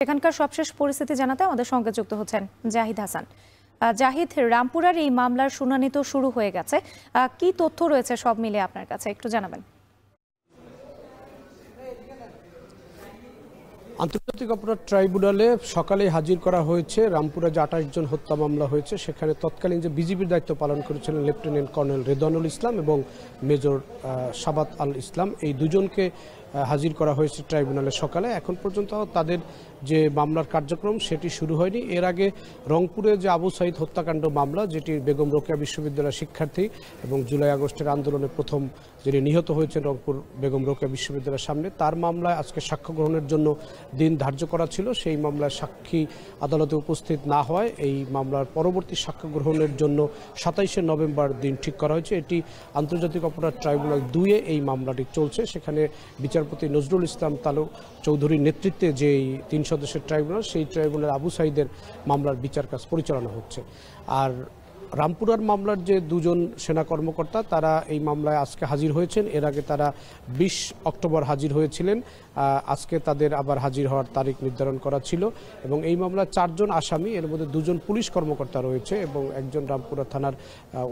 এখানকার সবশেষ পরিস্থিতি জানাতে আমাদের সঙ্গে যুক্ত হচ্ছেন জাহিদ হাসান। জাহিদ, রামপুরার এই মামলার শুনানি তো শুরু হয়ে গেছে, কি তথ্য রয়েছে সব মিলে আপনার কাছে একটু জানাবেন। আন্তর্জাতিক অপরাধ ট্রাইব্যুনালে সকালে হাজির করা হয়েছে রামপুরা যে 28 জন হত্যা মামলা হয়েছে সেখানে তৎকালীন যে বিজিবির দায়িত্ব পালন করেছিলেন লেফটেন্যান্ট কর্নেল রেদওয়ানুল ইসলাম এবং মেজর সাবাত আল ইসলাম, এই দুজনকে হাজির করা হয়েছে ট্রাইব্যুনালে সকালে। এখন পর্যন্ত তাদের যে মামলার কার্যক্রম সেটি শুরু হয়নি। এর আগে রংপুরে যে আবু সাইদ হত্যাকাণ্ড মামলা, যেটি বেগম রোকেয়া বিশ্ববিদ্যালয়ের শিক্ষার্থী এবং জুলাই আগস্টের আন্দোলনে প্রথম যিনি নিহত হয়েছেন রংপুর বেগম রোকেয়া বিশ্ববিদ্যালয়ের সামনে, তার মামলায় আজকে সাক্ষ্য গ্রহণের জন্য দিন ধার্য করা ছিল। সেই মামলায় সাক্ষী আদালতে উপস্থিত না হওয়ায় এই মামলার পরবর্তী সাক্ষ্য গ্রহণের জন্য 27শে নভেম্বর দিন ঠিক করা হয়েছে। এটি আন্তর্জাতিক অপরাধ ট্রাইব্যুনাল 2-এ এই মামলাটি চলছে। সেখানে বিচারপতি নজরুল ইসলাম তালু চৌধুরীর নেতৃত্বে যে 3 সদস্যের ট্রাইব্যুনাল, সেই ট্রাইব্যুনালে আবু সাইদের মামলার বিচার কাজ পরিচালনা হচ্ছে। আর রামপুরার মামলার যে দুজন সেনা কর্মকর্তা তারা এই মামলায় আজকে হাজির হয়েছেন। এর আগে তারা 20 অক্টোবর হাজির হয়েছিলেন। আজকে তাদের আবার হাজির হওয়ার তারিখ নির্ধারণ করা ছিল এবং এই মামলায় 4 জন আসামি, এর মধ্যে 2 জন পুলিশ কর্মকর্তা রয়েছে এবং একজন রামপুরা থানার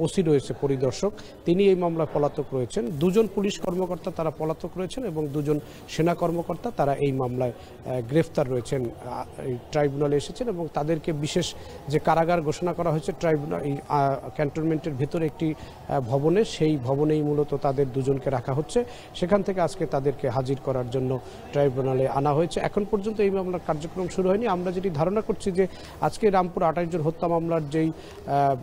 ওসি রয়েছে পরিদর্শক, তিনি এই মামলায় পলাতক রয়েছেন। 2 জন পুলিশ কর্মকর্তা তারা পলাতক রয়েছেন এবং 2 জন সেনা কর্মকর্তা তারা এই মামলায় গ্রেফতার রয়েছেন, এই ট্রাইব্যুনালে এসেছেন এবং তাদেরকে বিশেষ যে কারাগার ঘোষণা করা হয়েছে ট্রাইব্যুনাল এই ক্যান্টনমেন্টের ভেতরে একটি ভবনে, সেই ভবনেই মূলত তাদের 2 জনকে রাখা হচ্ছে। সেখান থেকে আজকে তাদেরকে হাজির করার জন্য ট্রাইব্যুনালে আনা হয়েছে। এখন পর্যন্ত এই মামলার কার্যক্রম শুরু হয়নি। আমরা যেটি ধারণা করছি যে আজকে রামপুর 28 জন হত্যা মামলার যেই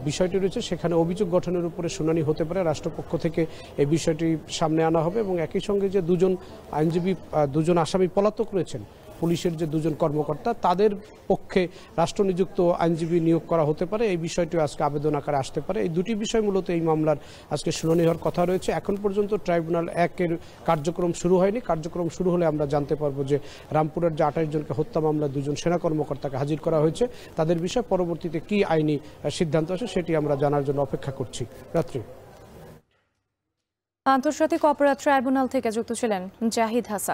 বিষয়টি রয়েছে সেখানে অভিযোগ গঠনের উপরে শুনানি হতে পারে। রাষ্ট্রপক্ষ থেকে এই বিষয়টি সামনে আনা হবে এবং একই সঙ্গে যে 2 জন আইনজীবী 2 জন আসামি পলাতক রয়েছেন, পুলিশের যে 2 জন কর্মকর্তা, তাদের পক্ষে রাষ্ট্রনিযুক্ত আইনজীবী নিয়োগ করা হতে পারে। এই বিষয়টি আজকে আবেদন আকারে আসতে পারে। এই 2টি বিষয় মূলত এই মামলার আজকে শুনানি হওয়ার কথা রয়েছে। এখন পর্যন্ত ট্রাইব্যুনাল 1-এর কার্যক্রম শুরু হয়নি। কার্যক্রম শুরু হলে আমরা জানতে পারবো যে রামপুরের যে 28 জনকে হত্যা মামলা 2 জন সেনা কর্মকর্তাকে হাজির করা হয়েছে, তাদের বিষয়ে পরবর্তীতে কি আইনি সিদ্ধান্ত আসে সেটি আমরা জানার জন্য অপেক্ষা করছি। রাত্রি আন্তর্জাতিক অপরাধ ট্রাইব্যুনাল থেকে যুক্ত ছিলেন জাহিদ হাসান।